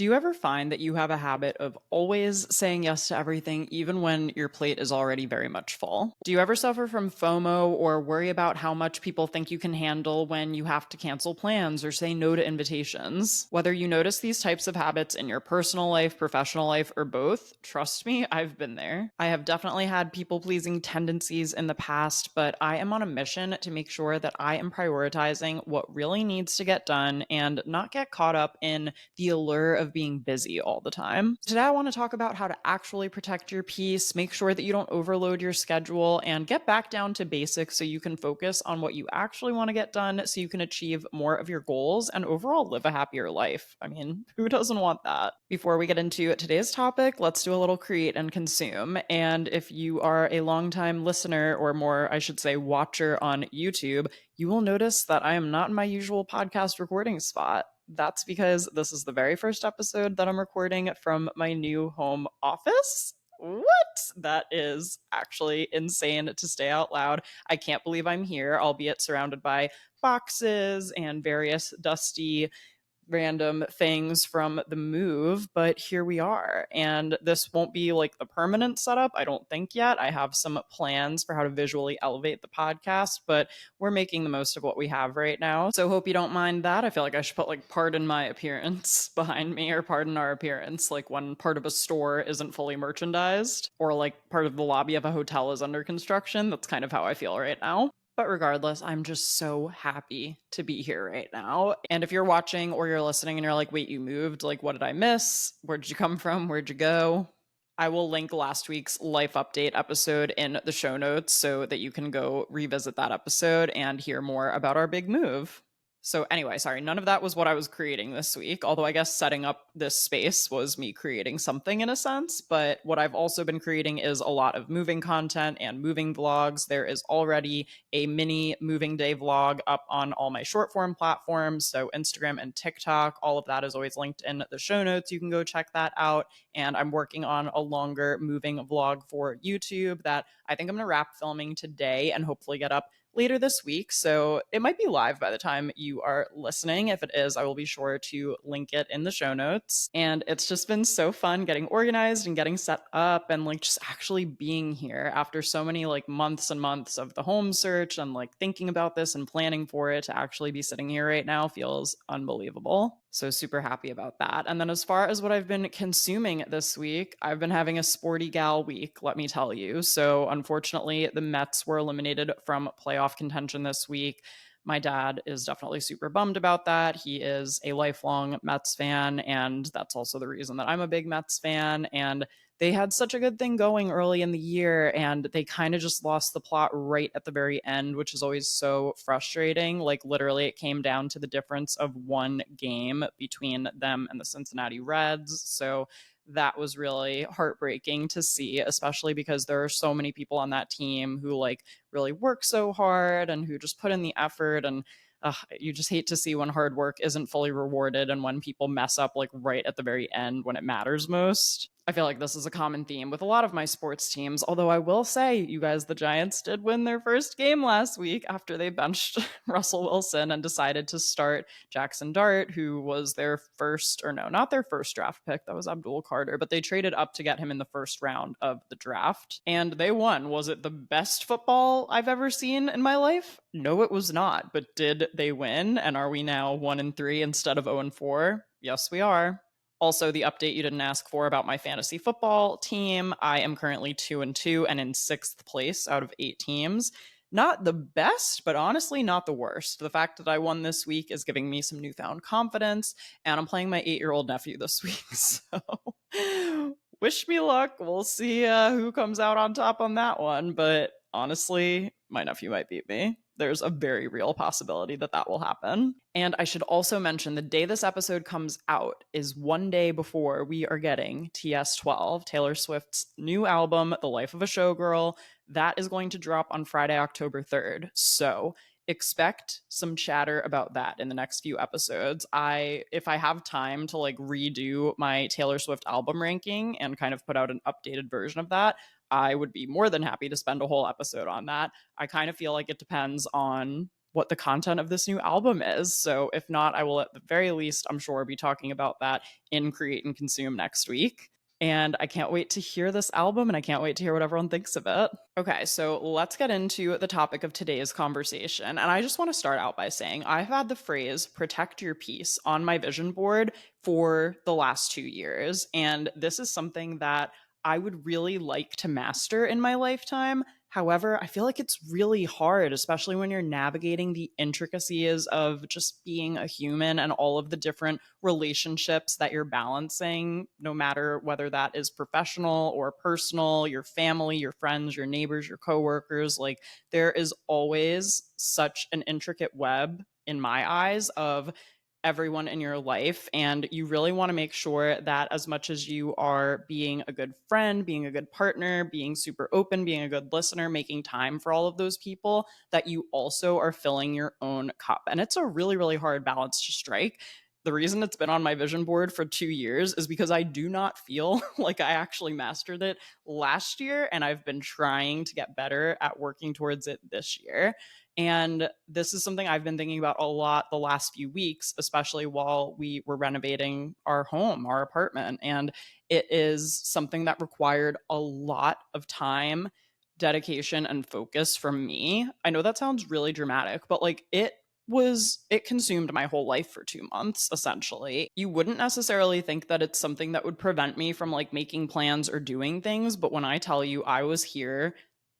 Do you ever find that you have a habit of always saying yes to everything, even when your plate is already very much full? Do you ever suffer from FOMO or worry about how much people think you can handle when you have to cancel plans or say no to invitations? Whether you notice these types of habits in your personal life, professional life, or both, trust me, I've been there. I have definitely had people pleasing tendencies in the past, but I am on a mission to make sure that I am prioritizing what really needs to get done and not get caught up in the allure of being busy all the time. Today, I want to talk about how to actually protect your peace, make sure that you don't overload your schedule, and get back down to basics so you can focus on what you actually want to get done so you can achieve more of your goals and overall live a happier life. I mean, who doesn't want that? Before we get into today's topic, let's do a little create and consume. And if you are a longtime listener, or more, I should say, watcher on YouTube, you will notice that I am not in my usual podcast recording spot. That's because this is the very first episode that I'm recording from my new home office. What? That is actually insane to say out loud. I can't believe I'm here, albeit surrounded by boxes and various dusty random things from the move, but here we are. And this won't be like the permanent setup, I don't think yet. I have some plans for how to visually elevate the podcast, but we're making the most of what we have right now. So hope you don't mind that. I feel like I should put like pardon my appearance behind me, or pardon our appearance, like when part of a store isn't fully merchandised or like part of the lobby of a hotel is under construction. That's kind of how I feel right now. But regardless, I'm just so happy to be here right now. And if you're watching or you're listening and you're like, wait, you moved? Like, what did I miss? Where did you come from? Where'd you go? I will link last week's life update episode in the show notes so that you can go revisit that episode and hear more about our big move. So anyway, sorry, none of that was what I was creating this week, although I guess setting up this space was me creating something in a sense. But what I've also been creating is a lot of moving content and moving vlogs. There is already a mini moving day vlog up on all my short form platforms, so Instagram and TikTok. All of that is always linked in the show notes. You can go check that out. And I'm working on a longer moving vlog for YouTube that I think I'm going to wrap filming today and hopefully get up later this week. So it might be live by the time you are listening. If it is, I will be sure to link it in the show notes. And it's just been so fun getting organized and getting set up and like just actually being here after so many like months and months of the home search and like thinking about this and planning for it. To actually be sitting here right now feels unbelievable. So super happy about that. And then as far as what I've been consuming this week, I've been having a sporty gal week, let me tell you. So unfortunately, the Mets were eliminated from playoff contention this week. My dad is definitely super bummed about that. He is a lifelong Mets fan, and that's also the reason that I'm a big Mets fan. And they had such a good thing going early in the year, and they kind of just lost the plot right at the very end, which is always so frustrating. Like, literally, it came down to the difference of one game between them and the Cincinnati Reds. So that was really heartbreaking to see, especially because there are so many people on that team who like really work so hard and who just put in the effort. And you just hate to see when hard work isn't fully rewarded and when people mess up like right at the very end when it matters most. I feel like this is a common theme with a lot of my sports teams, although I will say, you guys, the Giants did win their first game last week after they benched Russell Wilson and decided to start Jackson Dart, who was their first, or no, not their first draft pick. That was Abdul Carter, but they traded up to get him in the first round of the draft. And they won. Was it the best football I've ever seen in my life? No, it was not. But did they win? And are we now 1-3 instead of 0-4? Yes, we are. Also, the update you didn't ask for about my fantasy football team. I am currently 2-2 and in sixth place out of 8 teams. Not the best, but honestly not the worst. The fact that I won this week is giving me some newfound confidence, and I'm playing my 8-year-old nephew this week. So wish me luck. We'll see who comes out on top on that one. But honestly, my nephew might beat me. There's a very real possibility that that will happen. And I should also mention the day this episode comes out is one day before we are getting TS12, Taylor Swift's new album, The Life of a Showgirl. That is going to drop on Friday, October 3rd. So expect some chatter about that in the next few episodes. If I have time to like redo my Taylor Swift album ranking and kind of put out an updated version of that, I would be more than happy to spend a whole episode on that. I kind of feel like it depends on what the content of this new album is. So if not, I will at the very least, I'm sure, be talking about that in Create and Consume next week. And I can't wait to hear this album and I can't wait to hear what everyone thinks of it. Okay, so let's get into the topic of today's conversation. And I just want to start out by saying I've had the phrase protect your peace on my vision board for the last 2 years. And this is something that I would really like to master in my lifetime. However, I feel like it's really hard, especially when you're navigating the intricacies of just being a human and all of the different relationships that you're balancing, no matter whether that is professional or personal, your family, your friends, your neighbors, your coworkers. Like, there is always such an intricate web in my eyes of everyone in your life. And you really want to make sure that as much as you are being a good friend, being a good partner, being super open, being a good listener, making time for all of those people, that you also are filling your own cup. And it's a really, really hard balance to strike. The reason it's been on my vision board for 2 years is because I do not feel like I actually mastered it last year. And I've been trying to get better at working towards it this year. And this is something I've been thinking about a lot the last few weeks, especially while we were renovating our home, our apartment. And it is something that required a lot of time, dedication, and focus from me. I know that sounds really dramatic, but like it consumed my whole life for 2 months, essentially. You wouldn't necessarily think that it's something that would prevent me from like making plans or doing things. But when I tell you I was here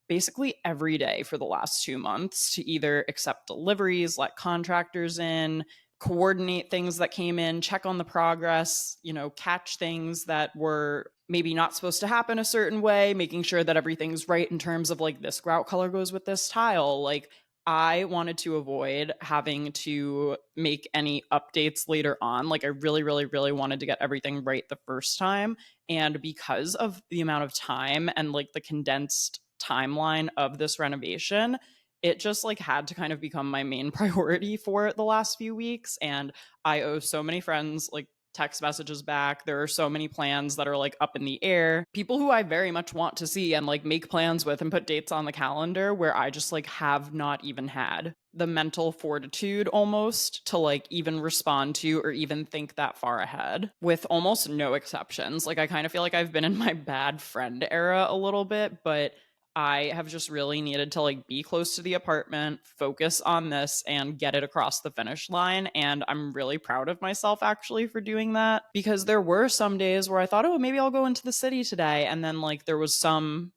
basically every day for the last 2 months to either accept deliveries, let contractors in, coordinate things that came in, check on the progress, catch things that were maybe not supposed to happen a certain way, making sure that everything's right in terms of like this grout color goes with this tile. Like, I wanted to avoid having to make any updates later on. Like, I really, really, really wanted to get everything right the first time. And because of the amount of time and like the condensed timeline of this renovation, it just like had to kind of become my main priority for the last few weeks. And I owe so many friends like text messages back. There are so many plans that are like up in the air. People who I very much want to see and like make plans with and put dates on the calendar where I just like have not even had the mental fortitude almost to like even respond to or even think that far ahead, with almost no exceptions. Like, I kind of feel like I've been in my bad friend era a little bit, but I have just really needed to like be close to the apartment, focus on this and get it across the finish line. And I'm really proud of myself actually for doing that, because there were some days where I thought, oh, maybe I'll go into the city today. And then like there was some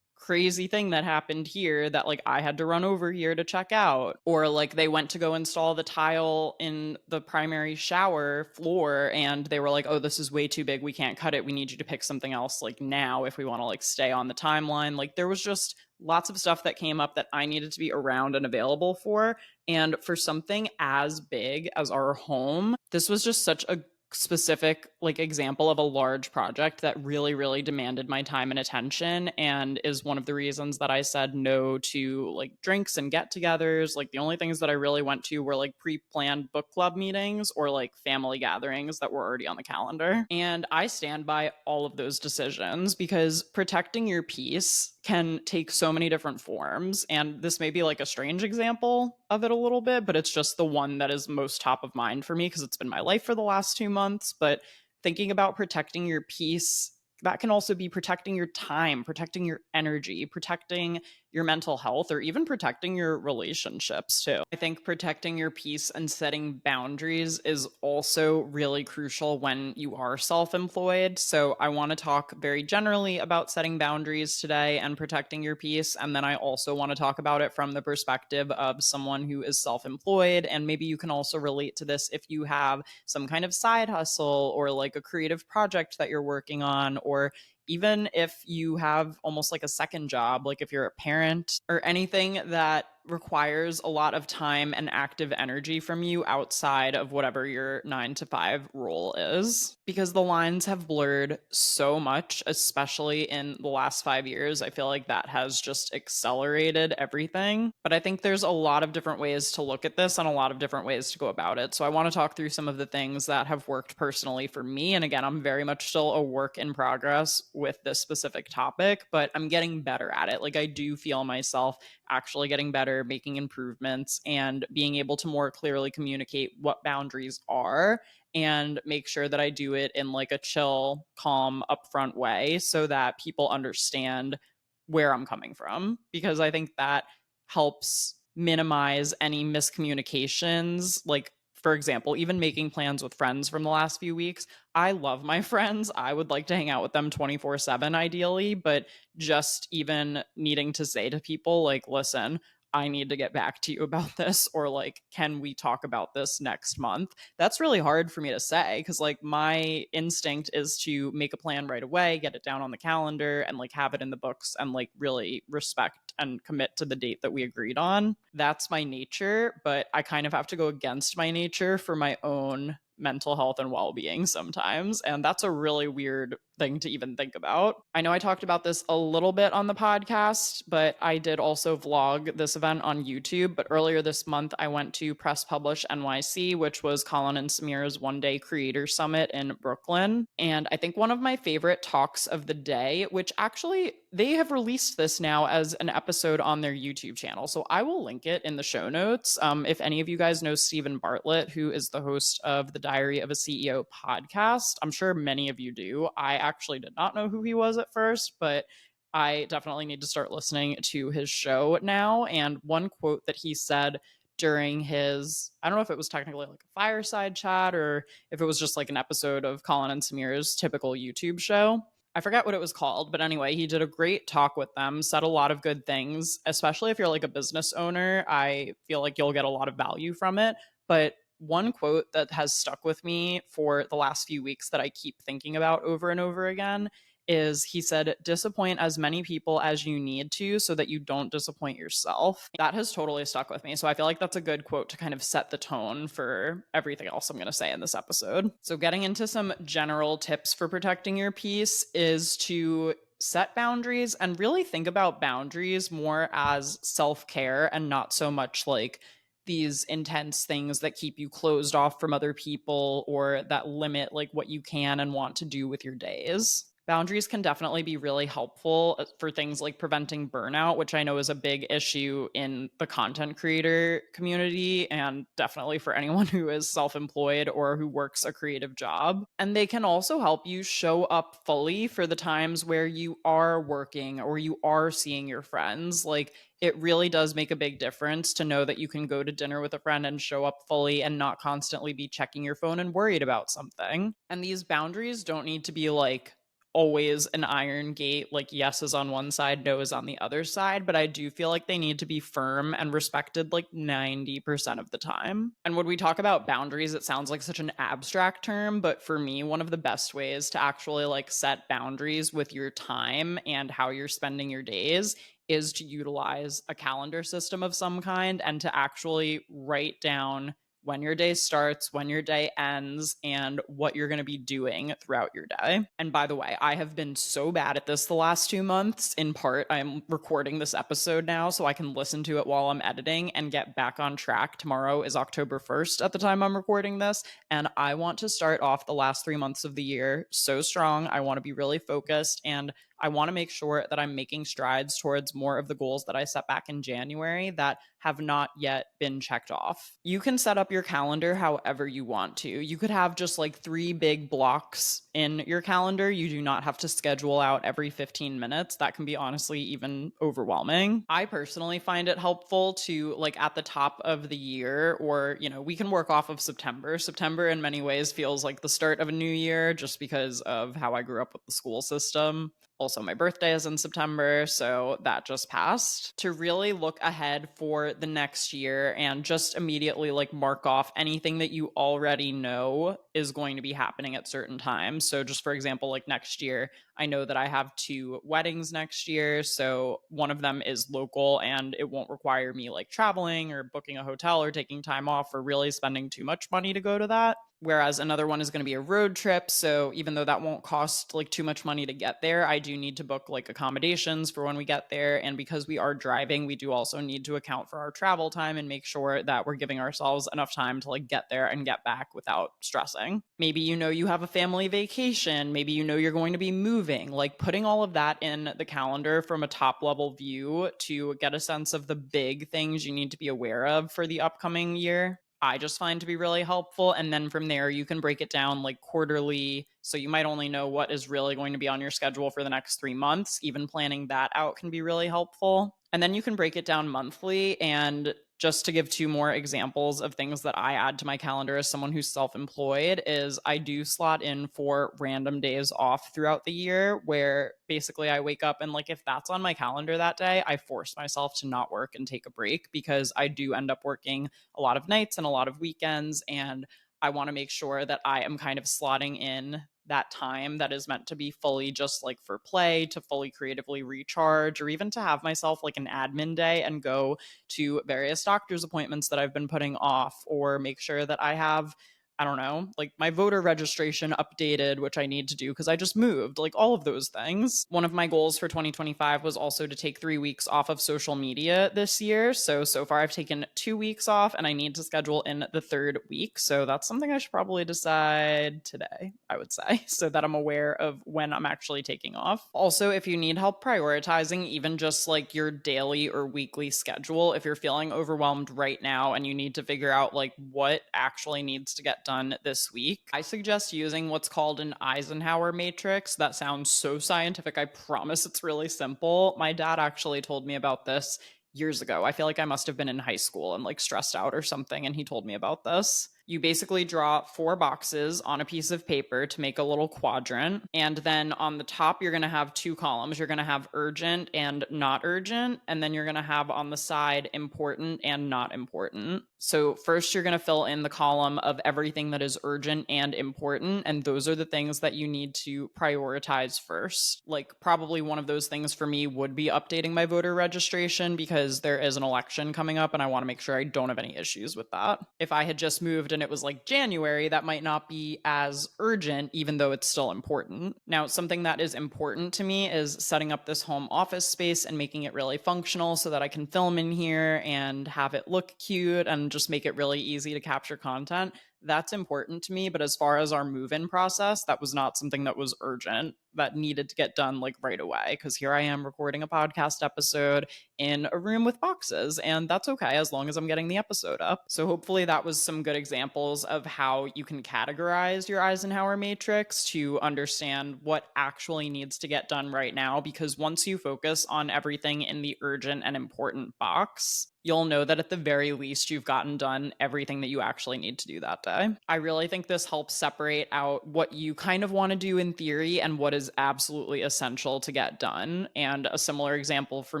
crazy thing that happened here that like I had to run over here to check out, or like they went to go install the tile in the primary shower floor and they were like, oh, this is way too big, we can't cut it, we need you to pick something else like now if we want to like stay on the timeline. Like, there was just lots of stuff that came up that I needed to be around and available for. And for something as big as our home, this was just such a specific like example of a large project that really, really demanded my time and attention, and is one of the reasons that I said no to like drinks and get-togethers. Like, the only things that I really went to were like pre-planned book club meetings or like family gatherings that were already on the calendar. And I stand by all of those decisions because protecting your peace can take so many different forms. And this may be like a strange example of it a little bit, but it's just the one that is most top of mind for me because it's been my life for the last 2 months. But thinking about protecting your peace, that can also be protecting your time, protecting your energy, protecting your mental health, or even protecting your relationships too. I think protecting your peace and setting boundaries is also really crucial when you are self-employed. So I want to talk very generally about setting boundaries today and protecting your peace. And then I also want to talk about it from the perspective of someone who is self-employed. And maybe you can also relate to this if you have some kind of side hustle or like a creative project that you're working on, or even if you have almost like a second job, like if you're a parent or anything that requires a lot of time and active energy from you outside of whatever your 9 to 5 role is. Because the lines have blurred so much, especially in the last 5 years. I feel like that has just accelerated everything. But I think there's a lot of different ways to look at this and a lot of different ways to go about it. So I want to talk through some of the things that have worked personally for me. And again, I'm very much still a work in progress with this specific topic, but I'm getting better at it. Like, I do feel myself actually getting better, making improvements, and being able to more clearly communicate what boundaries are and make sure that I do it in like a chill, calm, upfront way so that people understand where I'm coming from. Because I think that helps minimize any miscommunications. Like, for example, even making plans with friends from the last few weeks. I love my friends. I would like to hang out with them 24/7 ideally, but just even needing to say to people, like, listen, I need to get back to you about this, or like, can we talk about this next month? That's really hard for me to say because, like, my instinct is to make a plan right away, get it down on the calendar, and like have it in the books and like really respect and commit to the date that we agreed on. That's my nature, but I kind of have to go against my nature for my own mental health and well-being sometimes, and that's a really weird thing to even think about. I know I talked about this a little bit on the podcast, but I did also vlog this event on YouTube. But earlier this month I went to Press Publish NYC, which was Colin and Samir's one-day creator summit in Brooklyn, and I think one of my favorite talks of the day, which actually they have released this now as an episode on their YouTube channel, so I will link it in the show notes. If any of you guys know Stephen Bartlett, who is the host of the Diary of a CEO podcast, I'm sure many of you do. I actually did not know who he was at first, but I definitely need to start listening to his show now. And one quote that he said during his, I don't know if it was technically like a fireside chat or if it was just like an episode of Colin and Samir's typical YouTube show. I forget what it was called, but anyway, he did a great talk with them, said a lot of good things, especially if you're like a business owner. I feel like you'll get a lot of value from it. But one quote that has stuck with me for the last few weeks that I keep thinking about over and over again is he said, disappoint as many people as you need to so that you don't disappoint yourself. That has totally stuck with me. So I feel like that's a good quote to kind of set the tone for everything else I'm going to say in this episode. So getting into some general tips for protecting your peace is to set boundaries and really think about boundaries more as self-care and not so much like these intense things that keep you closed off from other people or that limit like what you can and want to do with your days. Boundaries can definitely be really helpful for things like preventing burnout, which I know is a big issue in the content creator community and definitely for anyone who is self-employed or who works a creative job. And they can also help you show up fully for the times where you are working or you are seeing your friends. Like, it really does make a big difference to know that you can go to dinner with a friend and show up fully and not constantly be checking your phone and worried about something. And these boundaries don't need to be like always an iron gate, like yes is on one side, no is on the other side, but I do feel like they need to be firm and respected like 90% of the time. And when we talk about boundaries, it sounds like such an abstract term, but for me, one of the best ways to actually like set boundaries with your time and how you're spending your days is to utilize a calendar system of some kind and to actually write down when your day starts, when your day ends, and what you're going to be doing throughout your day. And by the way, I have been so bad at this the last 2 months. In part, I'm recording this episode now so I can listen to it while I'm editing and get back on track. Tomorrow is October 1st at the time I'm recording this, and I want to start off the last 3 months of the year so strong. I want to be really focused, and I want to make sure that I'm making strides towards more of the goals that I set back in January that have not yet been checked off. You can set up your calendar however you want to. You could have just like 3 big blocks in your calendar. You do not have to schedule out every 15 minutes. That can be honestly even overwhelming. I personally find it helpful to like at the top of the year, or, you know, we can work off of September. September in many ways feels like the start of a new year just because of how I grew up with the school system. Also, my birthday is in September, so that just passed. To really look ahead for the next year and just immediately like mark off anything that you already know is going to be happening at certain times. So just for example, like next year, I know that I have 2 weddings next year. So one of them is local and it won't require me like traveling or booking a hotel or taking time off or really spending too much money to go to that. whereas another one is going to be a road trip. So even though that won't cost like too much money to get there, I do need to book like accommodations for when we get there. And because we are driving, we do also need to account for our travel time and make sure that we're giving ourselves enough time to like get there and get back without stressing. Maybe you have a family vacation, maybe you're going to be moving, like putting all of that in the calendar from a top level view to get a sense of the big things you need to be aware of for the upcoming year, I just find to be really helpful. And then from there, you can break it down like quarterly. So you might only know what is really going to be on your schedule for the next 3 months. Even planning that out can be really helpful. And then you can break it down monthly. And just to give two more examples of things that I add to my calendar as someone who's self-employed is I do slot in for random days off throughout the year where basically I wake up and like if that's on my calendar that day, I force myself to not work and take a break because I do end up working a lot of nights and a lot of weekends, and I want to make sure that I am kind of slotting in that time that is meant to be fully just like for play, to fully creatively recharge, or even to have myself like an admin day and go to various doctor's appointments that I've been putting off, or make sure that I have, I don't know, like my voter registration updated, which I need to do because I just moved, like all of those things. One of my goals for 2025 was also to take 3 weeks off of social media this year. So far I've taken 2 weeks off and I need to schedule in the third week. So that's something I should probably decide today, I would say, so that I'm aware of when I'm actually taking off. Also, if you need help prioritizing even just like your daily or weekly schedule, if you're feeling overwhelmed right now and you need to figure out like what actually needs to get done this week, I suggest using what's called an Eisenhower matrix. That sounds so scientific. I promise it's really simple. My dad actually told me about this years ago. I feel like I must have been in high school and like stressed out or something, and he told me about this. You basically draw 4 boxes on a piece of paper to make a little quadrant. And then on the top, you're going to have 2 columns. You're going to have urgent and not urgent. And then you're going to have on the side important and not important. So first, you're going to fill in the column of everything that is urgent and important. And those are the things that you need to prioritize first. Like probably one of those things for me would be updating my voter registration because there is an election coming up and I want to make sure I don't have any issues with that. If I had just moved and it was like January, that might not be as urgent, even though it's still important. Now, something that is important to me is setting up this home office space and making it really functional so that I can film in here and have it look cute and just make it really easy to capture content. That's important to me. But as far as our move-in process, that was not something that was urgent, that needed to get done like right away. Because here I am recording a podcast episode in a room with boxes, and that's okay as long as I'm getting the episode up. So hopefully that was some good examples of how you can categorize your Eisenhower matrix to understand what actually needs to get done right now. Because once you focus on everything in the urgent and important box, you'll know that at the very least you've gotten done everything that you actually need to do that day. I really think this helps separate out what you kind of want to do in theory and what is absolutely essential to get done. And a similar example for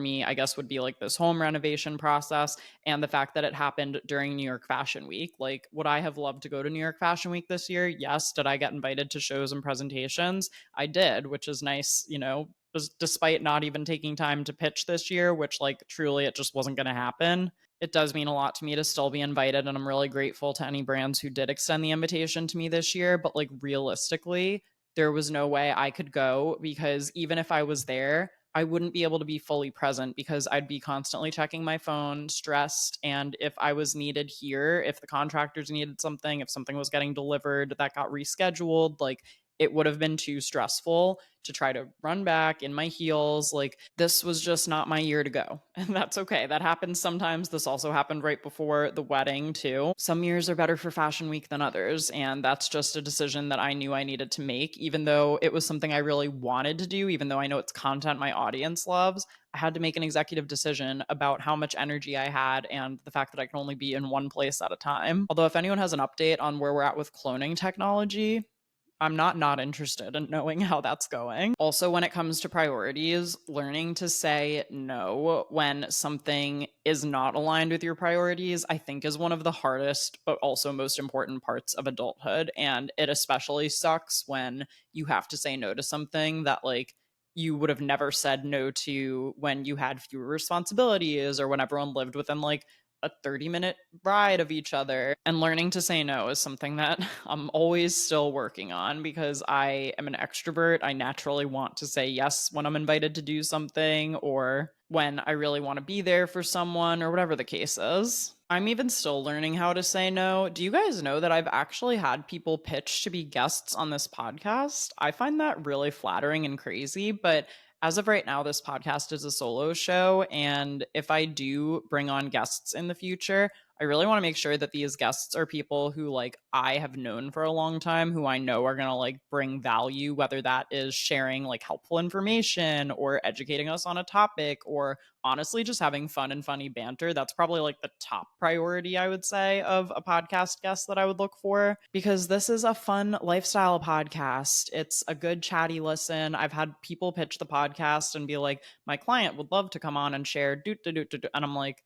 me, I guess, would be like this home renovation process and the fact that it happened during New York Fashion Week. Like, would I have loved to go to New York Fashion Week this year? Yes. Did I get invited to shows and presentations? I did, which is nice, despite not even taking time to pitch this year, which like truly it just wasn't going to happen. It does mean a lot to me to still be invited, and I'm really grateful to any brands who did extend the invitation to me this year. But like realistically, there was no way I could go because even if I was there, I wouldn't be able to be fully present because I'd be constantly checking my phone, stressed. And if I was needed here, if the contractors needed something, if something was getting delivered that got rescheduled, like it would have been too stressful to try to run back in my heels. Like, this was just not my year to go. And that's okay. That happens sometimes. This also happened right before the wedding, too. Some years are better for Fashion Week than others. And that's just a decision that I knew I needed to make, even though it was something I really wanted to do, even though I know it's content my audience loves. I had to make an executive decision about how much energy I had and the fact that I can only be in one place at a time. Although, if anyone has an update on where we're at with cloning technology, I'm not interested in knowing how that's going. Also, when it comes to priorities, learning to say no when something is not aligned with your priorities, I think is one of the hardest, but also most important parts of adulthood. And it especially sucks when you have to say no to something that like you would have never said no to when you had fewer responsibilities or when everyone lived within like a 30-minute ride of each other. And learning to say no is something that I'm always still working on because I am an extrovert. I naturally want to say yes when I'm invited to do something or when I really want to be there for someone or whatever the case is. I'm even still learning how to say no. Do you guys know that I've actually had people pitch to be guests on this podcast? I find that really flattering and crazy, but as of right now, this podcast is a solo show. And if I do bring on guests in the future, I really want to make sure that these guests are people who like I have known for a long time, who I know are going to like bring value, whether that is sharing like helpful information or educating us on a topic or honestly just having fun and funny banter. That's probably like the top priority, I would say, of a podcast guest that I would look for because this is a fun lifestyle podcast. It's a good chatty listen. I've had people pitch the podcast and be like, my client would love to come on and share doot, doot, doot, doot. And I'm like,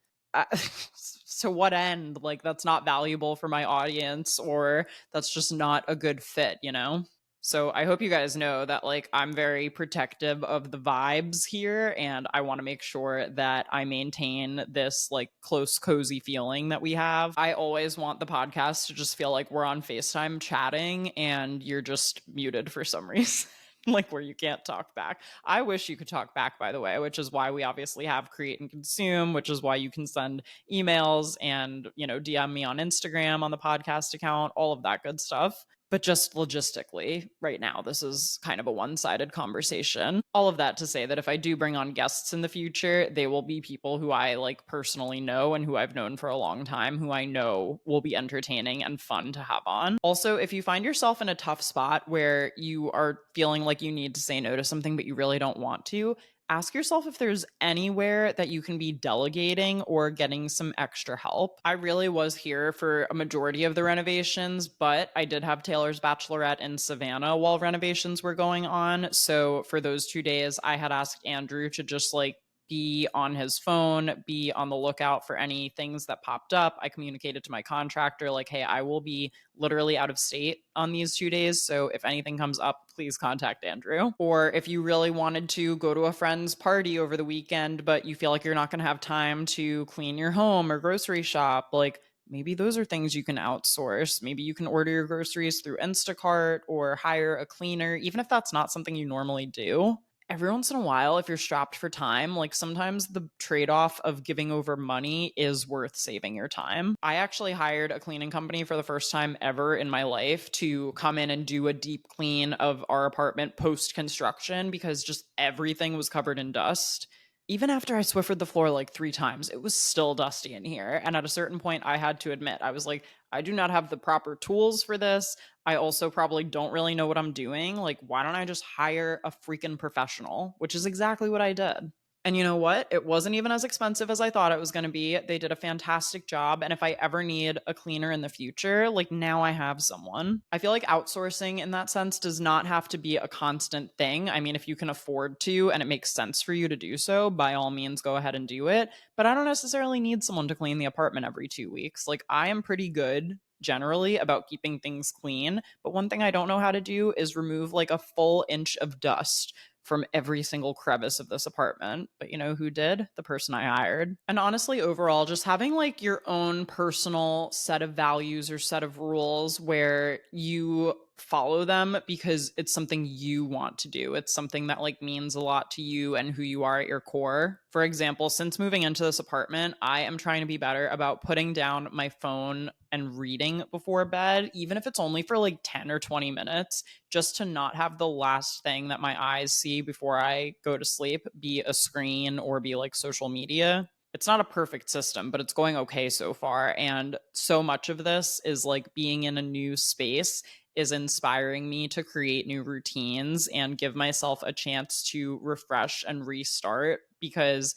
to what end? Like, that's not valuable for my audience, or that's just not a good fit, you know? So I hope you guys know that like I'm very protective of the vibes here and I want to make sure that I maintain this like close cozy feeling that we have. I always want the podcast to just feel like we're on FaceTime chatting and you're just muted for some reason. Like where you can't talk back. I wish you could talk back, by the way, which is why we obviously have create and consume, which is why you can send emails and, you know, DM me on Instagram on the podcast account, all of that good stuff. But just logistically, right now, this is kind of a one sided conversation. All of that to say that if I do bring on guests in the future, they will be people who I like personally know and who I've known for a long time, who I know will be entertaining and fun to have on. Also, if you find yourself in a tough spot where you are feeling like you need to say no to something, but you really don't want to, ask yourself if there's anywhere that you can be delegating or getting some extra help. I really was here for a majority of the renovations, but I did have Taylor's bachelorette in Savannah while renovations were going on. So for those 2 days, I had asked Andrew to just like be on his phone, be on the lookout for any things that popped up. I communicated to my contractor, like, hey, I will be literally out of state on these 2 days. So if anything comes up, please contact Andrew. Or if you really wanted to go to a friend's party over the weekend, but you feel like you're not going to have time to clean your home or grocery shop, like, maybe those are things you can outsource. Maybe you can order your groceries through Instacart or hire a cleaner, even if that's not something you normally do. Every once in a while, if you're strapped for time, like sometimes the trade off of giving over money is worth saving your time. I actually hired a cleaning company for the first time ever in my life to come in and do a deep clean of our apartment post construction because just everything was covered in dust. Even after I Swiffered the floor like 3 times, it was still dusty in here. And at a certain point, I had to admit, I was like, I do not have the proper tools for this. I also probably don't really know what I'm doing. Like, why don't I just hire a freaking professional? Which is exactly what I did. And you know what? It wasn't even as expensive as I thought it was going to be. They did a fantastic job. And if I ever need a cleaner in the future, like now I have someone. I feel like outsourcing in that sense does not have to be a constant thing. I mean, if you can afford to and it makes sense for you to do so, by all means, go ahead and do it. But I don't necessarily need someone to clean the apartment every 2 weeks. Like, I am pretty good generally about keeping things clean. But one thing I don't know how to do is remove like a full inch of dust from every single crevice of this apartment. But you know who did? The person I hired. And honestly, overall, just having like your own personal set of values or set of rules where you follow them because it's something you want to do. It's something that like means a lot to you and who you are at your core. For example, since moving into this apartment, I am trying to be better about putting down my phone and reading before bed, even if it's only for like 10 or 20 minutes, just to not have the last thing that my eyes see before I go to sleep be a screen or be like social media. It's not a perfect system, but it's going okay so far. And so much of this is like being in a new space is inspiring me to create new routines and give myself a chance to refresh and restart because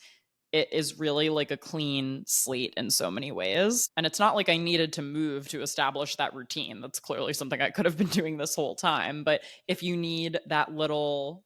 it is really like a clean slate in so many ways. And it's not like I needed to move to establish that routine. That's clearly something I could have been doing this whole time. But if you need that little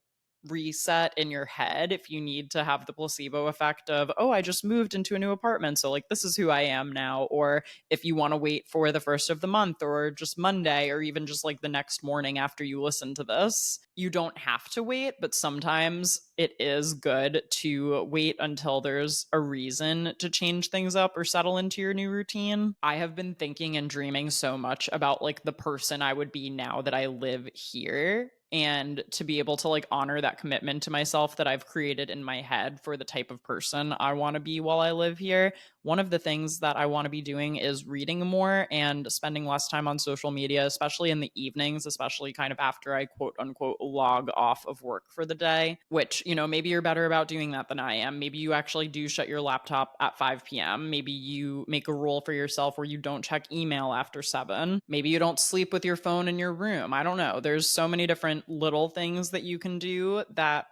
reset in your head if you need to have the placebo effect of, oh, I just moved into a new apartment, so like this is who I am now. Or if you want to wait for the first of the month or just Monday or even just like the next morning after you listen to this, you don't have to wait, but sometimes it is good to wait until there's a reason to change things up or settle into your new routine. I have been thinking and dreaming so much about like the person I would be now that I live here, and to be able to like honor that commitment to myself that I've created in my head for the type of person I want to be while I live here. One of the things that I want to be doing is reading more and spending less time on social media, especially in the evenings, especially kind of after I quote unquote log off of work for the day, which, maybe you're better about doing that than I am. Maybe you actually do shut your laptop at 5 p.m. Maybe you make a rule for yourself where you don't check email after 7. Maybe you don't sleep with your phone in your room. I don't know. There's so many different little things that you can do that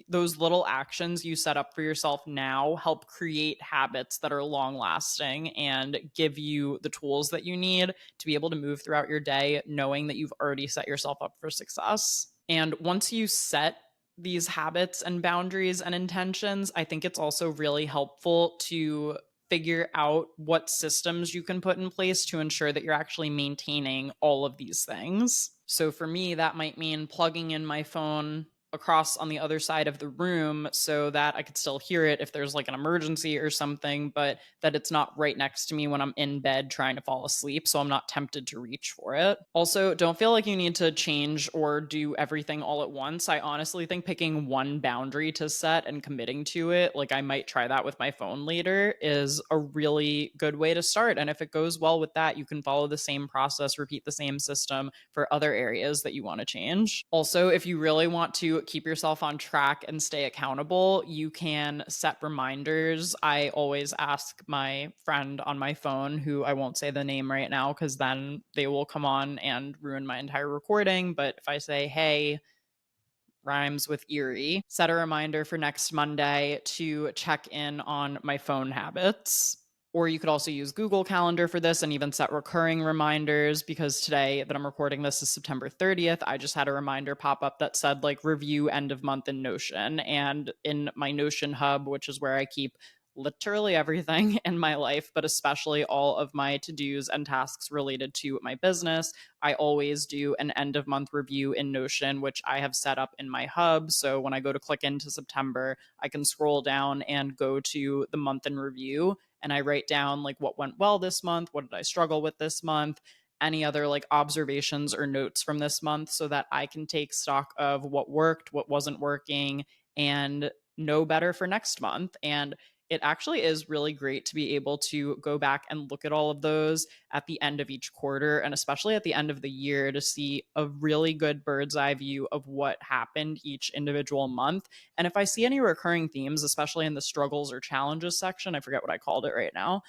those little actions you set up for yourself now help create habits that are long lasting and give you the tools that you need to be able to move throughout your day, knowing that you've already set yourself up for success. And once you set these habits and boundaries and intentions, I think it's also really helpful to figure out what systems you can put in place to ensure that you're actually maintaining all of these things. So for me, that might mean plugging in my phone across on the other side of the room so that I could still hear it if there's like an emergency or something, but that it's not right next to me when I'm in bed trying to fall asleep, so I'm not tempted to reach for it. Also, don't feel like you need to change or do everything all at once. I honestly think picking one boundary to set and committing to it, like I might try that with my phone later, is a really good way to start. And if it goes well with that, you can follow the same process, repeat the same system for other areas that you want to change. Also, if you really want to keep yourself on track and stay accountable, you can set reminders. I always ask my friend on my phone, who I won't say the name right now because then they will come on and ruin my entire recording. But if I say, hey, rhymes with eerie, set a reminder for next Monday to check in on my phone habits. Or you could also use Google Calendar for this and even set recurring reminders, because today that I'm recording this is September 30th. I just had a reminder pop up that said like review end of month in Notion. And in my Notion hub, which is where I keep literally everything in my life, but especially all of my to-dos and tasks related to my business, I always do an end of month review in Notion, which I have set up in my hub. So when I go to click into September, I can scroll down and go to the month in review, and I write down like what went well this month, what did I struggle with this month, any other like observations or notes from this month, so that I can take stock of what worked, what wasn't working, and know better for next month. And it actually is really great to be able to go back and look at all of those at the end of each quarter, and especially at the end of the year, to see a really good bird's eye view of what happened each individual month. And if I see any recurring themes, especially in the struggles or challenges section, I forget what I called it right now,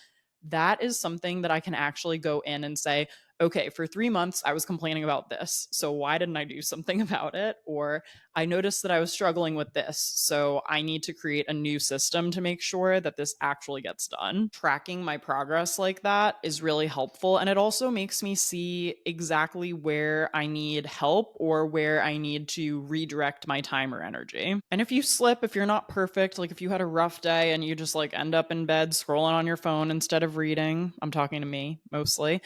that is something that I can actually go in and say, okay, for 3 months, I was complaining about this. So why didn't I do something about it? Or I noticed that I was struggling with this. So I need to create a new system to make sure that this actually gets done. Tracking my progress like that is really helpful. And it also makes me see exactly where I need help or where I need to redirect my time or energy. And if you slip, if you're not perfect, like if you had a rough day and you just like end up in bed scrolling on your phone instead of reading, I'm talking to me mostly,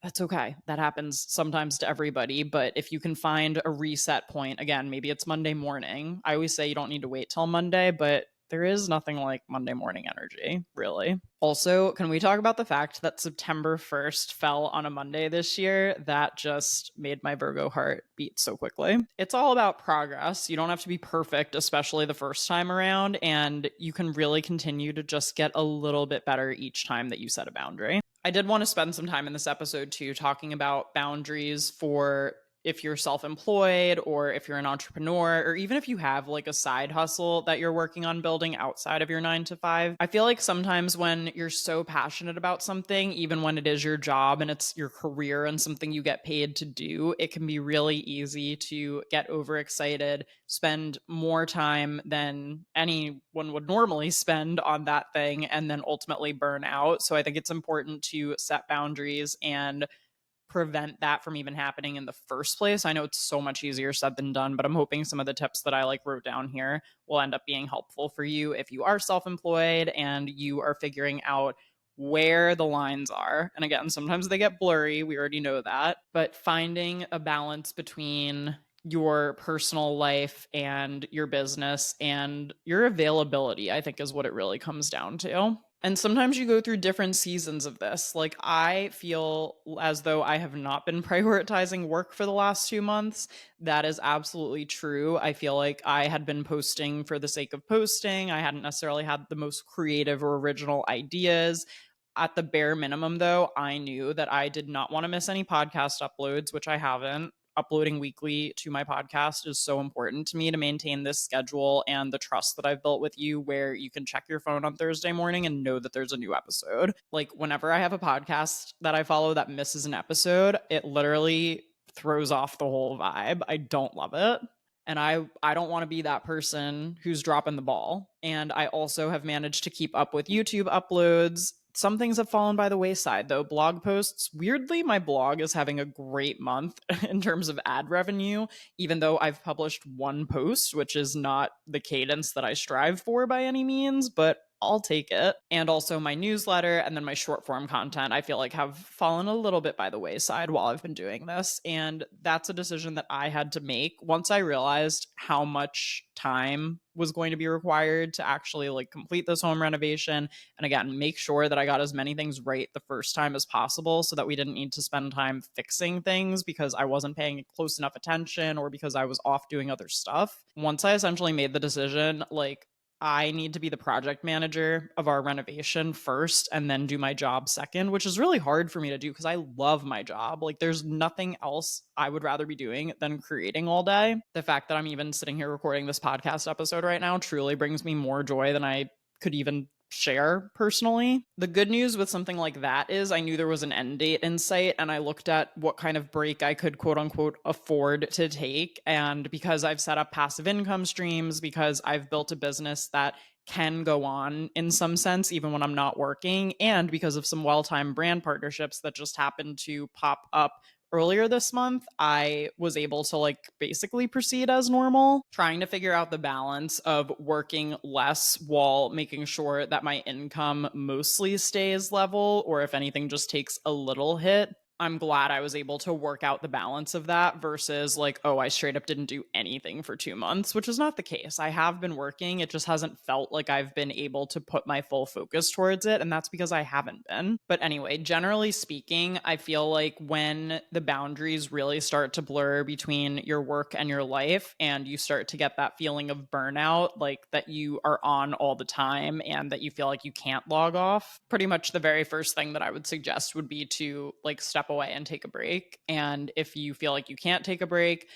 that's okay. That happens sometimes to everybody. But if you can find a reset point, again, maybe it's Monday morning. I always say you don't need to wait till Monday, but there is nothing like Monday morning energy, really. Also, can we talk about the fact that September 1st fell on a Monday this year? That just made my Virgo heart beat so quickly. It's all about progress. You don't have to be perfect, especially the first time around, and you can really continue to just get a little bit better each time that you set a boundary. I did want to spend some time in this episode too talking about boundaries for if you're self-employed or if you're an entrepreneur, or even if you have like a side hustle that you're working on building outside of your 9 to 5. I feel like sometimes when you're so passionate about something, even when it is your job and it's your career and something you get paid to do, it can be really easy to get overexcited, spend more time than anyone would normally spend on that thing, and then ultimately burn out. So I think it's important to set boundaries and prevent that from even happening in the first place. I know it's so much easier said than done, but I'm hoping some of the tips that I like wrote down here will end up being helpful for you if you are self-employed and you are figuring out where the lines are. And again, sometimes they get blurry. We already know that. But finding a balance between your personal life and your business and your availability, I think is what it really comes down to. And sometimes you go through different seasons of this. Like, I feel as though I have not been prioritizing work for the last 2 months. That is absolutely true. I feel like I had been posting for the sake of posting. I hadn't necessarily had the most creative or original ideas. At the bare minimum, though, I knew that I did not want to miss any podcast uploads, which I haven't. Uploading weekly to my podcast is so important to me to maintain this schedule and the trust that I've built with you, where you can check your phone on Thursday morning and know that there's a new episode. Like, whenever I have a podcast that I follow that misses an episode, it literally throws off the whole vibe. I don't love it. And I don't want to be that person who's dropping the ball. And I also have managed to keep up with YouTube uploads. Some things have fallen by the wayside, though. Blog posts, weirdly, my blog is having a great month in terms of ad revenue, even though I've published one post, which is not the cadence that I strive for by any means, but I'll take it. And also my newsletter and then my short form content, I feel like have fallen a little bit by the wayside while I've been doing this. And that's a decision that I had to make once I realized how much time was going to be required to actually like complete this home renovation. And again, make sure that I got as many things right the first time as possible so that we didn't need to spend time fixing things because I wasn't paying close enough attention or because I was off doing other stuff. Once I essentially made the decision, like, I need to be the project manager of our renovation first and then do my job second, which is really hard for me to do because I love my job. Like, there's nothing else I would rather be doing than creating all day. The fact that I'm even sitting here recording this podcast episode right now truly brings me more joy than I could even share personally. The good news with something like that is I knew there was an end date in sight, and I looked at what kind of break I could quote unquote afford to take. And because I've set up passive income streams, because I've built a business that can go on in some sense even when I'm not working, and because of some well-timed brand partnerships that just happened to pop up earlier this month, I was able to like basically proceed as normal, trying to figure out the balance of working less while making sure that my income mostly stays level, or if anything, just takes a little hit. I'm glad I was able to work out the balance of that versus like, oh, I straight up didn't do anything for 2 months, which is not the case. I have been working. It just hasn't felt like I've been able to put my full focus towards it. And that's because I haven't been. But anyway, generally speaking, I feel like when the boundaries really start to blur between your work and your life, and you start to get that feeling of burnout, like that you are on all the time and that you feel like you can't log off, pretty much the very first thing that I would suggest would be to like step away and take a break. And if you feel like you can't take a break,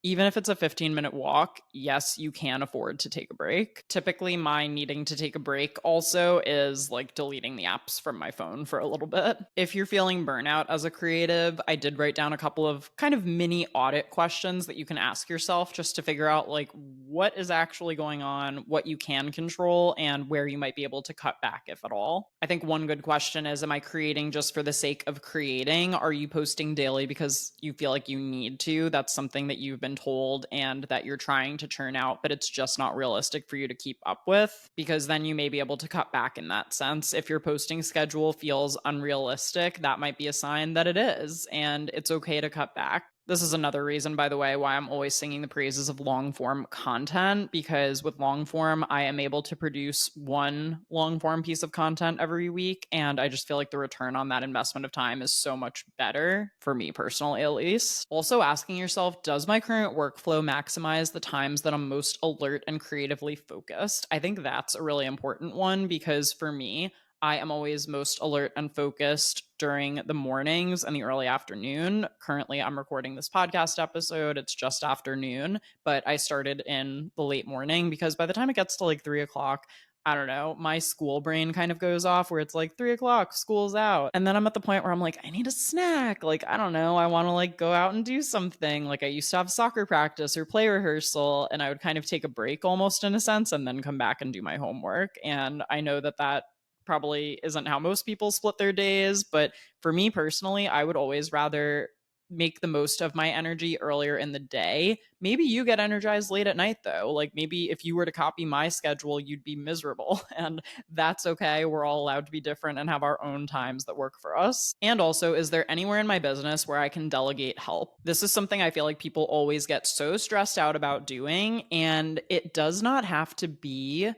even if it's a 15-minute walk, yes, you can afford to take a break. Typically, my needing to take a break also is like deleting the apps from my phone for a little bit. If you're feeling burnout as a creative, I did write down a couple of kind of mini audit questions that you can ask yourself just to figure out like what is actually going on, what you can control, and where you might be able to cut back, if at all. I think one good question is, am I creating just for the sake of creating? Are you posting daily because you feel like you need to? That's something that you've been told and that you're trying to churn out, but it's just not realistic for you to keep up with, because then you may be able to cut back in that sense. If your posting schedule feels unrealistic, that might be a sign that it is, and it's okay to cut back. This is another reason, by the way, why I'm always singing the praises of long form content, because with long form, I am able to produce one long form piece of content every week. And I just feel like the return on that investment of time is so much better for me personally, at least. Also asking yourself, does my current workflow maximize the times that I'm most alert and creatively focused? I think that's a really important one, because for me, I am always most alert and focused during the mornings and the early afternoon. Currently, I'm recording this podcast episode. It's just afternoon, but I started in the late morning because by the time it gets to like 3 o'clock, I don't know, my school brain kind of goes off where it's like 3 o'clock, school's out. And then I'm at the point where I'm like, I need a snack. Like, I don't know, I want to like go out and do something. Like, I used to have soccer practice or play rehearsal, and I would kind of take a break almost in a sense and then come back and do my homework. And I know that that probably isn't how most people split their days. But for me personally, I would always rather make the most of my energy earlier in the day. Maybe you get energized late at night though. Like maybe if you were to copy my schedule, you'd be miserable. And that's okay. We're all allowed to be different and have our own times that work for us. And also, is there anywhere in my business where I can delegate help? This is something I feel like people always get so stressed out about doing. And it does not have to be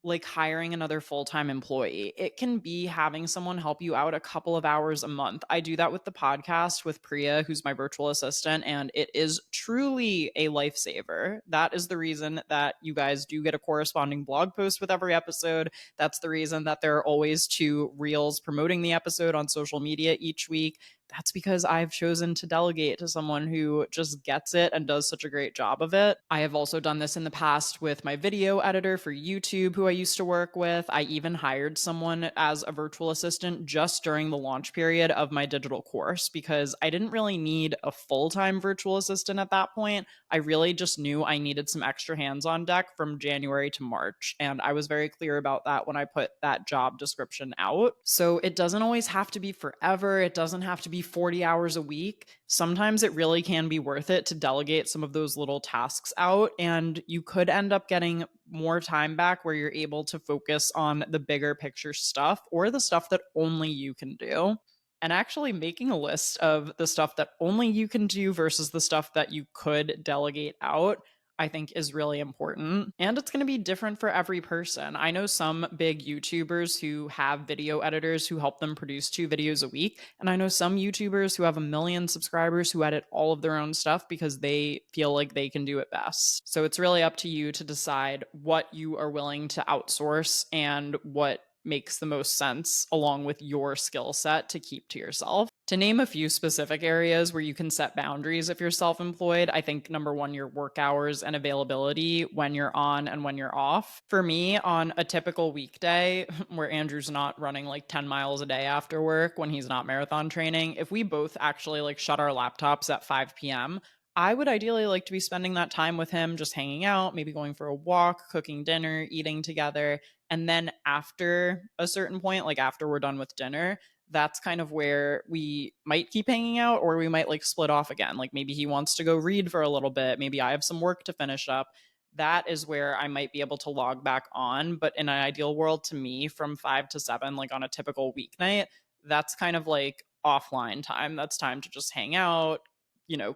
like hiring another full-time employee. It can be having someone help you out a couple of hours a month. I do that with the podcast with Priya, who's my virtual assistant, and it is truly a lifesaver. That is the reason that you guys do get a corresponding blog post with every episode. That's the reason that there are always 2 reels promoting the episode on social media each week. That's because I've chosen to delegate to someone who just gets it and does such a great job of it. I have also done this in the past with my video editor for YouTube, who I used to work with. I even hired someone as a virtual assistant just during the launch period of my digital course because I didn't really need a full-time virtual assistant at that point. I really just knew I needed some extra hands on deck from January to March. And I was very clear about that when I put that job description out. So it doesn't always have to be forever. It doesn't have to be 40 hours a week. Sometimes it really can be worth it to delegate some of those little tasks out, and you could end up getting more time back where you're able to focus on the bigger picture stuff or the stuff that only you can do. And actually making a list of the stuff that only you can do versus the stuff that you could delegate out, I think is really important. And it's going to be different for every person. I know some big YouTubers who have video editors who help them produce 2 videos a week. And I know some YouTubers who have 1 million subscribers who edit all of their own stuff because they feel like they can do it best. So it's really up to you to decide what you are willing to outsource and what makes the most sense along with your skill set to keep to yourself. To name a few specific areas where you can set boundaries if you're self employed, I think number one, your work hours and availability when you're on and when you're off. For me, on a typical weekday where Andrew's not running like 10 miles a day after work when he's not marathon training, if we both actually like shut our laptops at 5 p.m., I would ideally like to be spending that time with him, just hanging out, maybe going for a walk, cooking dinner, eating together. And then after a certain point, like after we're done with dinner, that's kind of where we might keep hanging out or we might like split off again. Like maybe he wants to go read for a little bit. Maybe I have some work to finish up. That is where I might be able to log back on. But in an ideal world to me, from 5 to 7, like on a typical weeknight, that's kind of like offline time. That's time to just hang out,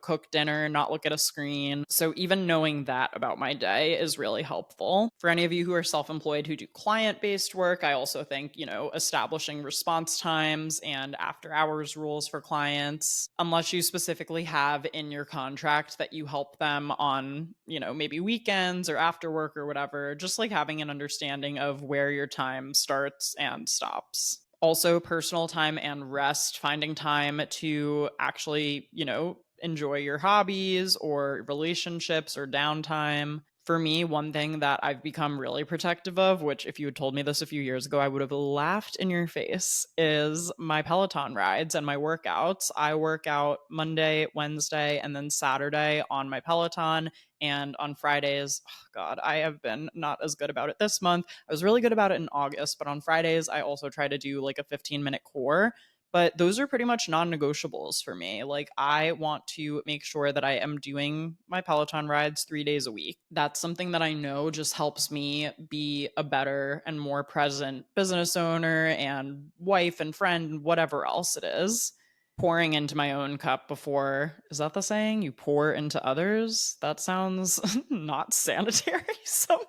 cook dinner, not look at a screen. So even knowing that about my day is really helpful. For any of you who are self-employed who do client-based work, I also think, establishing response times and after hours rules for clients, unless you specifically have in your contract that you help them on, maybe weekends or after work or whatever, just like having an understanding of where your time starts and stops. Also, personal time and rest, finding time to actually, enjoy your hobbies or relationships or downtime. For me, one thing that I've become really protective of, which if you had told me this a few years ago, I would have laughed in your face, is my Peloton rides and my workouts. I work out Monday, Wednesday, and then Saturday on my Peloton. And on Fridays, oh God, I have been not as good about it this month. I was really good about it in August, but on Fridays, I also try to do like a 15-minute core. But those are pretty much non-negotiables for me. Like I want to make sure that I am doing my Peloton rides 3 days a week. That's something that I know just helps me be a better and more present business owner and wife and friend, whatever else it is. Pouring into my own cup before, is that the saying? You pour into others? That sounds not sanitary somehow.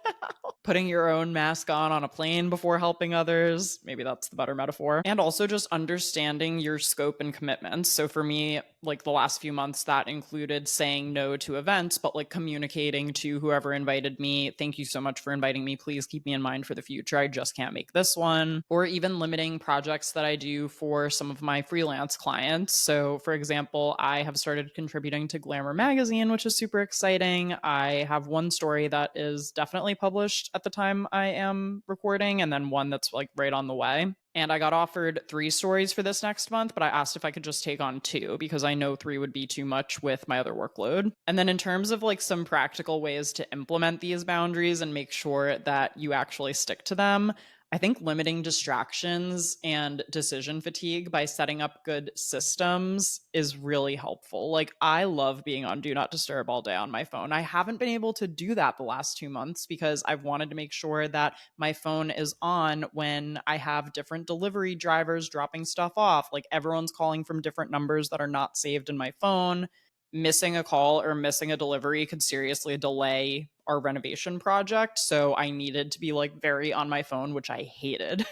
Putting your own mask on a plane before helping others. Maybe that's the better metaphor. And also just understanding your scope and commitments. So for me, like the last few months, that included saying no to events, but like communicating to whoever invited me, thank you so much for inviting me. Please keep me in mind for the future. I just can't make this one. Or even limiting projects that I do for some of my freelance clients. So for example, I have started contributing to Glamour magazine, which is super exciting. I have one story that is definitely published at the time I am recording, and then one that's like right on the way. And I got offered 3 stories for this next month, but I asked if I could just take on 2 because I know 3 would be too much with my other workload. And then in terms of like some practical ways to implement these boundaries and make sure that you actually stick to them, I think limiting distractions and decision fatigue by setting up good systems is really helpful. Like, I love being on Do Not Disturb all day on my phone. I haven't been able to do that the last 2 months because I've wanted to make sure that my phone is on when I have different delivery drivers dropping stuff off. Like, everyone's calling from different numbers that are not saved in my phone. Missing a call or missing a delivery could seriously delay our renovation project. So I needed to be like very on my phone, which I hated.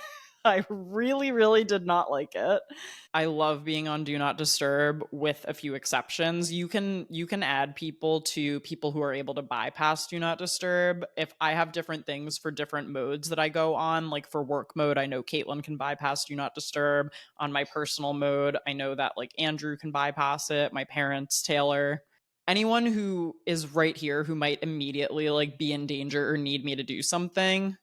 I really, really did not like it. I love being on Do Not Disturb with a few exceptions. You can add people to people who are able to bypass Do Not Disturb. If I have different things for different modes that I go on, like for work mode, I know Caitlin can bypass Do Not Disturb. On my personal mode, I know that like Andrew can bypass it, my parents, Taylor. Anyone who is right here who might immediately like be in danger or need me to do something,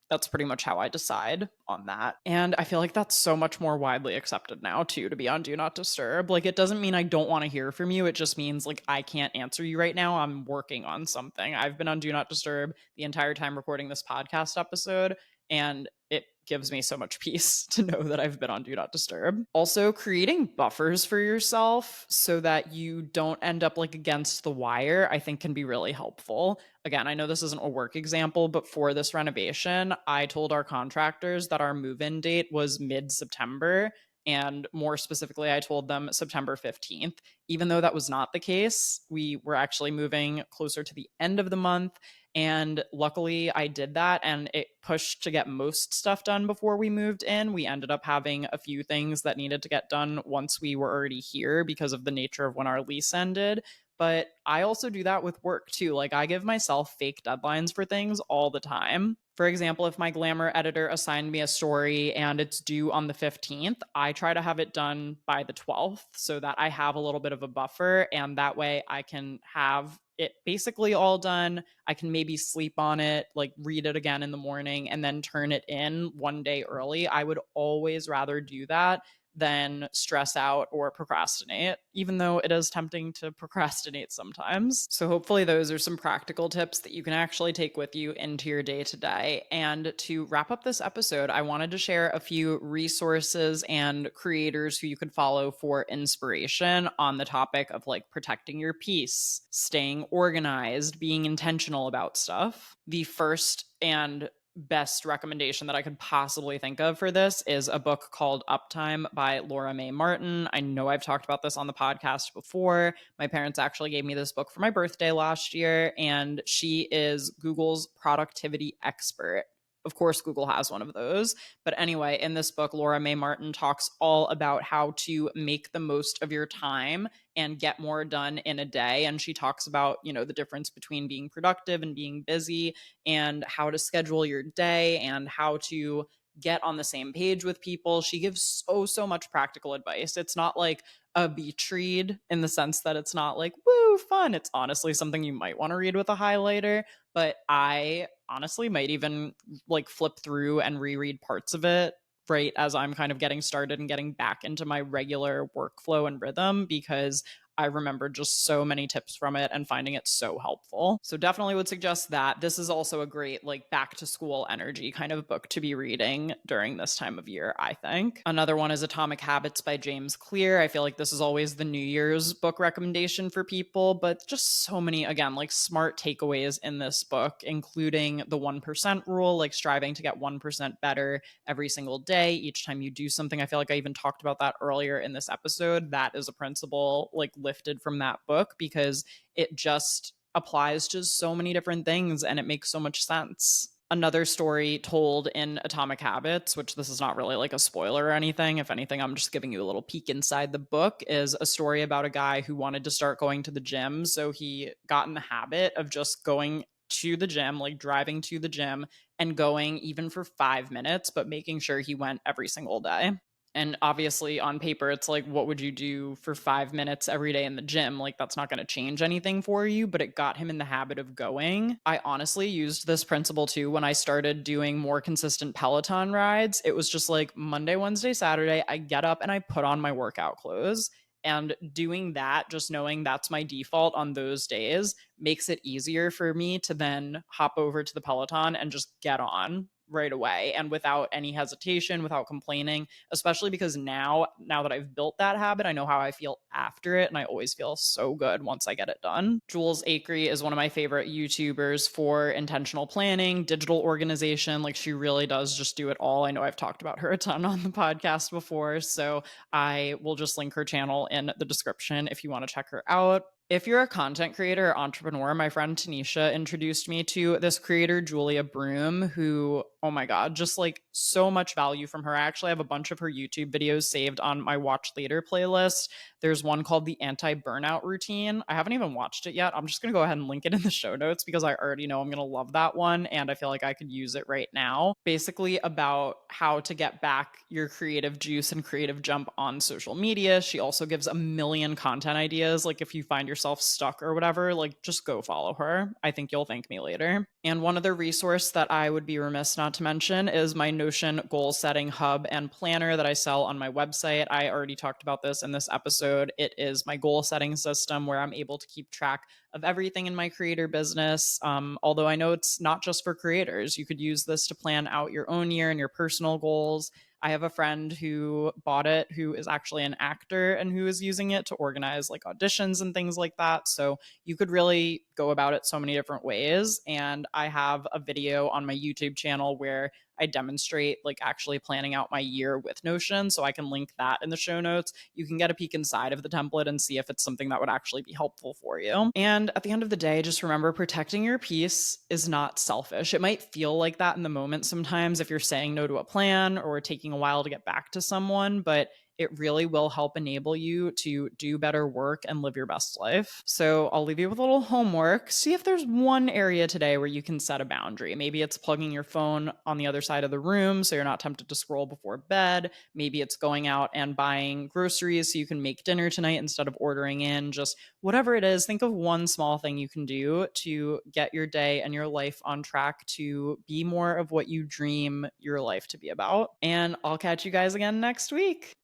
that's pretty much how I decide on that. And I feel like that's so much more widely accepted now, too, to be on Do Not Disturb. Like, it doesn't mean I don't want to hear from you. It just means, like, I can't answer you right now. I'm working on something. I've been on Do Not Disturb the entire time recording this podcast episode, and it gives me so much peace to know that I've been on Do Not Disturb. Also, creating buffers for yourself so that you don't end up like against the wire, I think can be really helpful. Again, I know this isn't a work example, but for this renovation, I told our contractors that our move-in date was mid-September. And more specifically, I told them September 15th. Even though that was not the case, we were actually moving closer to the end of the month. And luckily, I did that and it pushed to get most stuff done before we moved in. We ended up having a few things that needed to get done once we were already here because of the nature of when our lease ended. But I also do that with work too. Like, I give myself fake deadlines for things all the time. For example, if my Glamour editor assigned me a story and it's due on the 15th, I try to have it done by the 12th so that I have a little bit of a buffer. And that way I can have it basically all done. I can maybe sleep on it, like read it again in the morning, and then turn it in one day early. I would always rather do that than stress out or procrastinate, even though it is tempting to procrastinate sometimes. So, hopefully, those are some practical tips that you can actually take with you into your day to day. And to wrap up this episode, I wanted to share a few resources and creators who you could follow for inspiration on the topic of like protecting your peace, staying organized, being intentional about stuff. The first and best recommendation that I could possibly think of for this is a book called Uptime by Laura Mae Martin. I know I've talked about this on the podcast before. My parents actually gave me this book for my birthday last year, and she is Google's productivity expert. Of course, Google has one of those. But anyway, in this book, Laura Mae Martin talks all about how to make the most of your time and get more done in a day. And she talks about, the difference between being productive and being busy and how to schedule your day and how to get on the same page with people. She gives so much practical advice. It's not like a beach read in the sense that it's not like, woo, fun. It's honestly something you might want to read with a highlighter, but I honestly might even like flip through and reread parts of it right as I'm kind of getting started and getting back into my regular workflow and rhythm, because I remember just so many tips from it and finding it so helpful. So definitely would suggest that. This is also a great like back to school energy kind of book to be reading during this time of year, I think. Another one is Atomic Habits by James Clear. I feel like this is always the New Year's book recommendation for people, but just so many, again, like smart takeaways in this book, including the 1% rule, like striving to get 1% better every single day, each time you do something. I feel like I even talked about that earlier in this episode. That is a principle like lifted from that book because it just applies to so many different things and it makes so much sense. Another story told in Atomic Habits, which this is not really like a spoiler or anything. If anything, I'm just giving you a little peek inside the book, is a story about a guy who wanted to start going to the gym. So he got in the habit of just going to the gym, like driving to the gym and going even for 5 minutes, but making sure he went every single day. And obviously on paper, it's like, what would you do for 5 minutes every day in the gym? Like, that's not going to change anything for you, but it got him in the habit of going. I honestly used this principle too when I started doing more consistent Peloton rides. It was just like Monday, Wednesday, Saturday, I get up and I put on my workout clothes. And doing that, just knowing that's my default on those days, makes it easier for me to then hop over to the Peloton and just get on right away and without any hesitation, without complaining, especially because now that I've built that habit, I know how I feel after it, and I always feel so good once I get it done. Jules Akery is one of my favorite YouTubers for intentional planning, digital organization. Like, she really does just do it all. I know I've talked about her a ton on the podcast before, so I will just link her channel in the description if you want to check her out. If you're a content creator or entrepreneur, my friend Tanisha introduced me to this creator, Julia Broom, who, oh my God, just like so much value from her. I actually have a bunch of her YouTube videos saved on my watch later playlist. There's one called the Anti-Burnout Routine. I haven't even watched it yet. I'm just going to go ahead and link it in the show notes because I already know I'm going to love that one, and I feel like I could use it right now. Basically about how to get back your creative juice and creative jump on social media. She also gives a million content ideas. Like, if you find yourself stuck or whatever, like, just go follow her. I think you'll thank me later. And one other resource that I would be remiss not to mention is my Notion goal setting hub and planner that I sell on my website. I already talked about this in this episode. It is my goal setting system where I'm able to keep track of everything in my creator business. Although I know it's not just for creators, you could use this to plan out your own year and your personal goals. I have a friend who bought it who is actually an actor and who is using it to organize like auditions and things like that. So you could really go about it so many different ways. And I have a video on my YouTube channel where I demonstrate like actually planning out my year with Notion. So I can link that in the show notes. You can get a peek inside of the template and see if it's something that would actually be helpful for you. And at the end of the day, just remember, protecting your peace is not selfish. It might feel like that in the moment sometimes if you're saying no to a plan or taking a while to get back to someone, but it really will help enable you to do better work and live your best life. So I'll leave you with a little homework. See if there's one area today where you can set a boundary. Maybe it's plugging your phone on the other side of the room so you're not tempted to scroll before bed. Maybe it's going out and buying groceries so you can make dinner tonight instead of ordering in. Just whatever it is, think of one small thing you can do to get your day and your life on track to be more of what you dream your life to be about. And I'll catch you guys again next week.